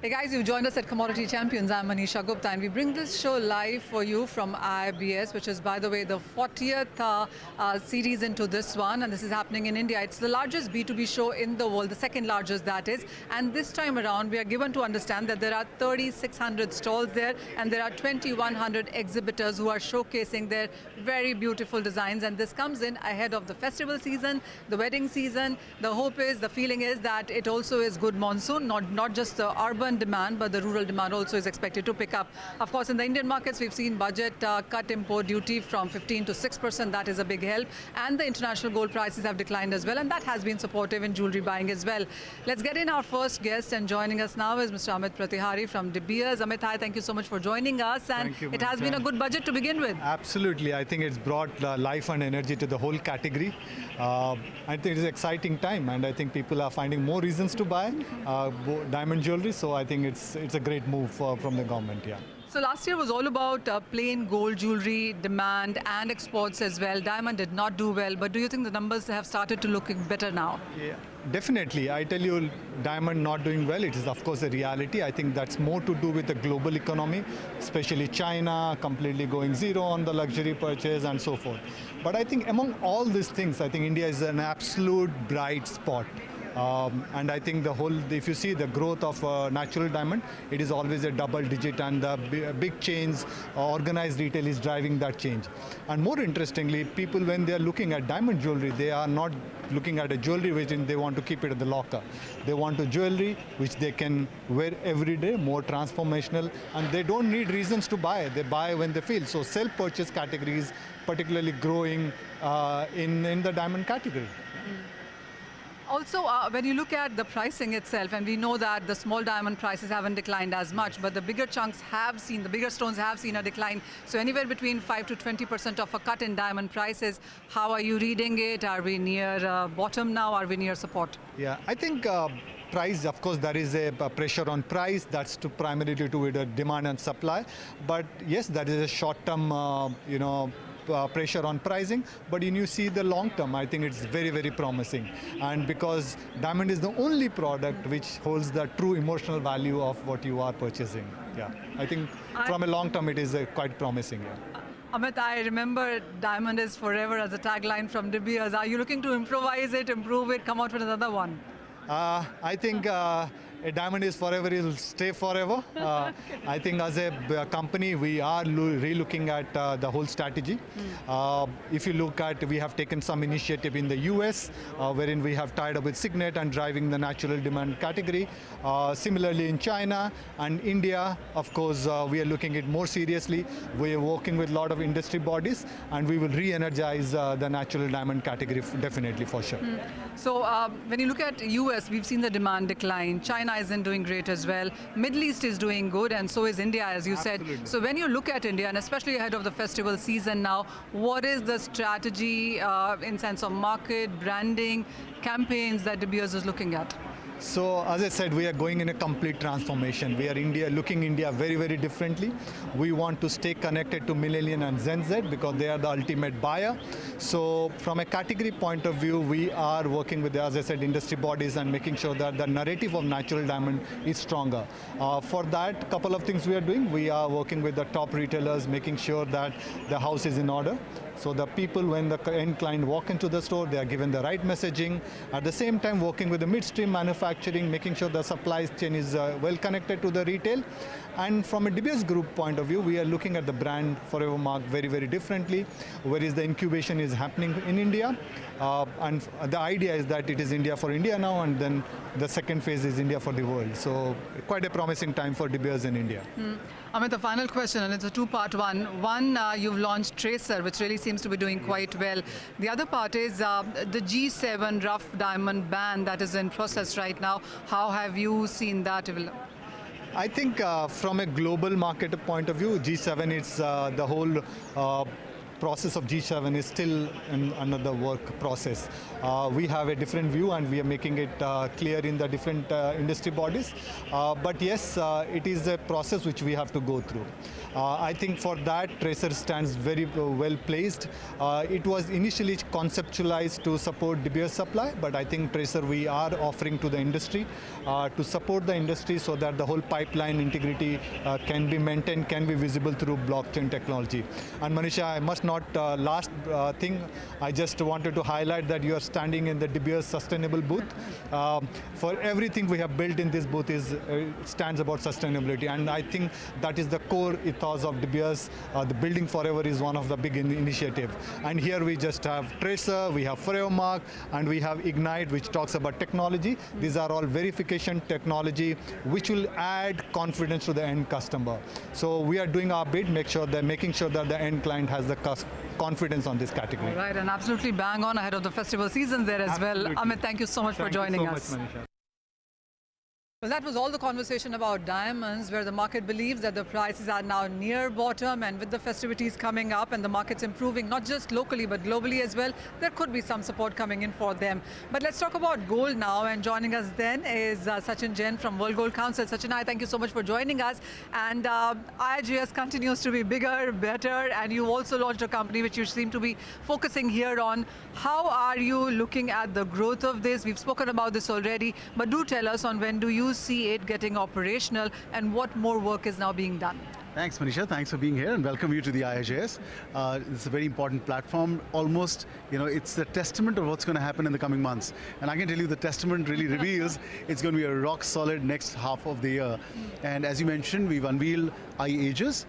Hey guys, you've joined us at Commodity Champions. I'm Manisha Gupta and we bring this show live for you from IIJS, which is, by the way, the 40th series into this one, and this is happening in India. It's the largest B2B show in the world, the second largest that is, and this time around we are given to understand that there are 3,600 stalls there and there are 2,100 exhibitors who are showcasing their very beautiful designs, and this comes in ahead of the festival season, the wedding season. The hope is, the feeling is that it also is good monsoon, not just the urban demand, but the rural demand also is expected to pick up. Of course, in the Indian markets, we've seen budget cut import duty from 15 to 6%. That is a big help. And the international gold prices have declined as well, and that has been supportive in jewelry buying as well. Let's get in our first guest, and joining us now is Mr. Amit Pratihari from De Beers. Amit, hi, thank you so much for joining us. And thank you, it has been a good budget to begin with. Absolutely. I think it's brought life and energy to the whole category. I think it's an exciting time, and I think people are finding more reasons to buy diamond jewelry. So I think it's a great move from the government. Yeah. So last year was all about plain gold jewelry demand and exports as well. Diamond did not do well, but do you think the numbers have started to look better now? Yeah, definitely. I tell you, diamond not doing well, it is of course a reality. I think that's more to do with the global economy, especially China completely going zero on the luxury purchase and so forth. But I think among all these things, I think India is an absolute bright spot. And I think if you see the growth of natural diamond, it is always a double digit, and the big chains, organized retail is driving that change. And more interestingly, people when they are looking at diamond jewelry, they are not looking at a jewelry which they want to keep it at the locker. They want a jewelry which they can wear every day, more transformational, and they don't need reasons to buy. They buy when they feel. So self-purchase categories particularly growing in the diamond category. Also, when you look at the pricing itself, and we know that the small diamond prices haven't declined as much, but the bigger chunks have seen, the bigger stones have seen a decline. So anywhere between 5 to 20% of a cut in diamond prices. How are you reading it? Are we near bottom now? Are we near support? Yeah, I think price, of course, there is a pressure on price. That's primarily due to the demand and supply. But yes, that is a short-term, pressure on pricing, but when you see the long term, I think it's very, very promising. And because diamond is the only product which holds the true emotional value of what you are purchasing. Yeah, I think from a long term, it is quite promising. Yeah. Amit, I remember diamond is forever as a tagline from De Beers. Are you looking to improvise it, improve it, come out with another one? I think a diamond is forever, it will stay forever. I think as a company, we are re-looking at the whole strategy. If you look at, we have taken some initiative in the US, wherein we have tied up with Signet and driving the natural demand category. Similarly in China and India, of course, we are looking at it more seriously. We are working with a lot of industry bodies, and we will re-energize the natural diamond category definitely, for sure. So when you look at US, we've seen the demand decline. China isn't doing great as well. Middle East is doing good, and so is India, as you Absolutely. said. So when you look at India, and especially ahead of the festival season now, what is the strategy in sense of market, branding, campaigns that De Beers is looking at? So, as I said, we are going in a complete transformation. We are looking India very, very differently. We want to stay connected to Millennial and Gen Z because they are the ultimate buyer. So, from a category point of view, we are working with, as I said, industry bodies and making sure that the narrative of natural diamond is stronger. For that, a couple of things we are doing. We are working with the top retailers, making sure that the house is in order. So the people, when the end client walk into the store, they are given the right messaging. At the same time, working with the midstream manufacturing, making sure the supply chain is well connected to the retail. And from a De Beers Group point of view, we are looking at the brand Forever Mark very, very differently, whereas the incubation is happening in India. And the idea is that it is India for India now, and then the second phase is India for the world. So quite a promising time for De Beers in India. Amit, the final question, and it's a two-part one. One, you've launched Tracer, which really seems to be doing quite well. The other part is the G7 rough diamond ban that is in process right now. How have you seen that develop? I think from a global market point of view, G7 is the whole process of G7 is still in another work process. We have a different view and we are making it clear in the different industry bodies. But yes, it is a process which we have to go through. I think for that, Tracer stands very well placed. It was initially conceptualized to support De Beers supply, but I think Tracer we are offering to the industry to support the industry so that the whole pipeline integrity can be maintained, can be visible through blockchain technology. And Manisha, I must not, last thing, I just wanted to highlight that you are standing in the De Beers sustainable booth. For everything we have built in this booth is stands about sustainability, and I think that is the core ethos of De Beers. The Building Forever is one of the big initiative. And here we just have Tracer, we have Forevermark, and we have Ignite, which talks about technology. These are all verification technology, which will add confidence to the end customer. So we are doing our bit, making sure that the end client has the confidence on this category. Right, and absolutely bang on ahead of the festival season there as Absolutely. well. Amit, thank you so much for joining us. Thank you so much, Manisha. Well, that was all the conversation about diamonds, where the market believes that the prices are now near bottom, and with the festivities coming up and the markets improving, not just locally but globally as well, there could be some support coming in for them. But let's talk about gold now, and joining us then is Sachin Jain from World Gold Council. Sachin, I thank you so much for joining us. And IIJS continues to be bigger, better, and you also launched a company which you seem to be focusing here on. How are you looking at the growth of this? We've spoken about this already, but do tell us on when do you see it getting operational and what more work is now being done? Thanks, Manisha. Thanks for being here and welcome you to the IIJS. It's a very important platform. Almost, it's the testament of what's going to happen in the coming months. And I can tell you the testament really reveals it's going to be a rock solid next half of the year. And as you mentioned, we've unveiled IIJS.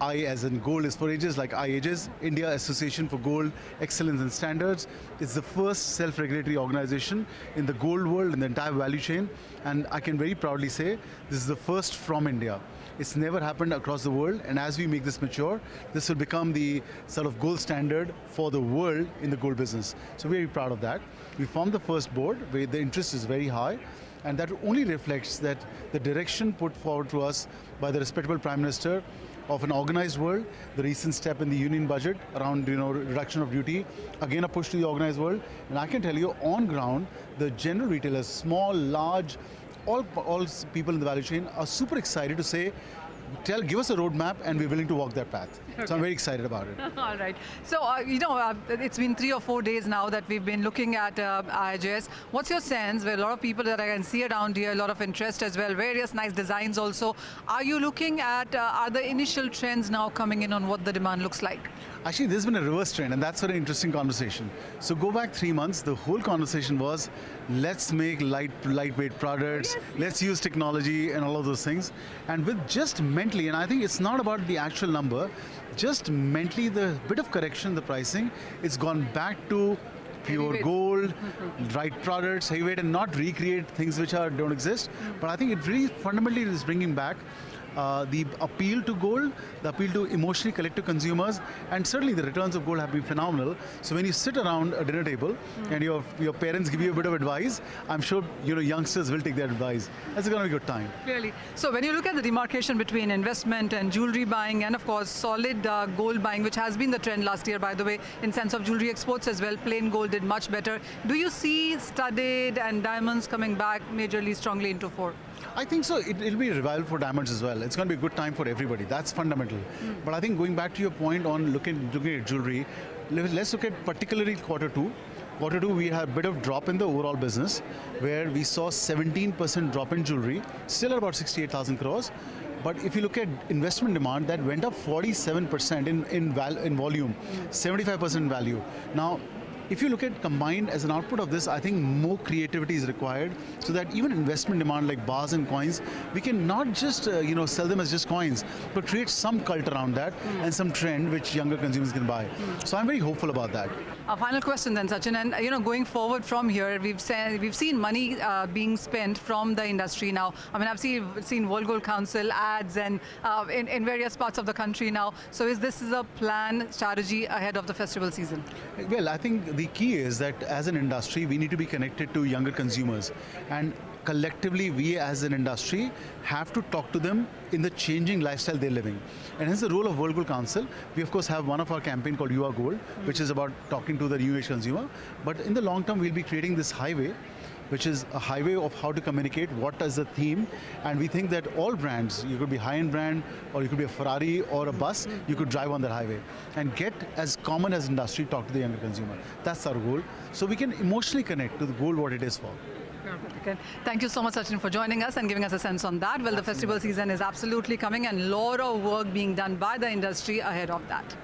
I as in gold is for ages, like IIJS, India Association for Gold Excellence and Standards. It's the first self-regulatory organization in the gold world, in the entire value chain. And I can very proudly say this is the first from India. It's never happened across the world, and as we make this mature, this will become the sort of gold standard for the world in the gold business. So we're very proud of that. We formed the first board where the interest is very high, and that only reflects that the direction put forward to us by the respectable Prime Minister of an organized world, the recent step in the union budget around reduction of duty, again a push to the organized world. And I can tell you on ground, the general retailers, small, large, all people in the value chain are super excited to say, give us a roadmap and we're willing to walk that path. Okay. So I'm very excited about it. All right. So, it's been 3 or 4 days now that we've been looking at IIJS. What's your sense? Where a lot of people that I can see around here, a lot of interest as well, various nice designs also. Are you looking at, are the initial trends now coming in on what the demand looks like? Actually, there's been a reverse trend, and that's an interesting conversation. So go back 3 months, the whole conversation was, let's make lightweight products, let's use technology and all of those things. And with just mentally, and I think it's not about the actual number, just mentally the bit of correction, the pricing, it's gone back to pure gold, right products, heavyweight, and not recreate things which don't exist. But I think it really fundamentally is bringing back the appeal to gold, the appeal to emotionally collective consumers, and certainly the returns of gold have been phenomenal. So when you sit around a dinner table and your parents give you a bit of advice, I'm sure youngsters will take that advice. That's going to be a good time. Clearly. So when you look at the demarcation between investment and jewelry buying, and of course solid gold buying, which has been the trend last year, by the way, in sense of jewelry exports as well, plain gold did much better. Do you see studded and diamonds coming back majorly strongly into fore? I think so. It'll be a revival for diamonds as well. It's going to be a good time for everybody. That's fundamental. But I think going back to your point on looking at jewelry, let's look at particularly quarter two. Quarter two, we had a bit of drop in the overall business, where we saw 17% drop in jewelry, still at about 68,000 crores. But if you look at investment demand, that went up 47% in volume, 75% in value. Now, if you look at combined as an output of this, I think more creativity is required so that even investment demand like bars and coins, we can not just sell them as just coins, but create some cult around that and some trend which younger consumers can buy. So I'm very hopeful about that. A final question then, Sachin, and going forward from here, we've seen money being spent from the industry now. I mean, I've seen World Gold Council ads and in various parts of the country now. So is this a plan, strategy ahead of the festival season? Well, I think the key is that as an industry, we need to be connected to younger consumers. And collectively, we as an industry have to talk to them in the changing lifestyle they're living. And hence the role of World Gold Council. We of course have one of our campaign called You Are Gold, which is about talking to the new age consumer. But in the long term, we'll be creating this highway, which is a highway of how to communicate, what is the theme. And we think that all brands, you could be high-end brand, or you could be a Ferrari or a bus, you could drive on that highway and get as common as industry, talk to the younger consumer. That's our goal. So we can emotionally connect to the goal what it is for. Okay. Thank you so much, Sachin, for joining us and giving us a sense on that. Well, the festival season is absolutely coming and a lot of work being done by the industry ahead of that.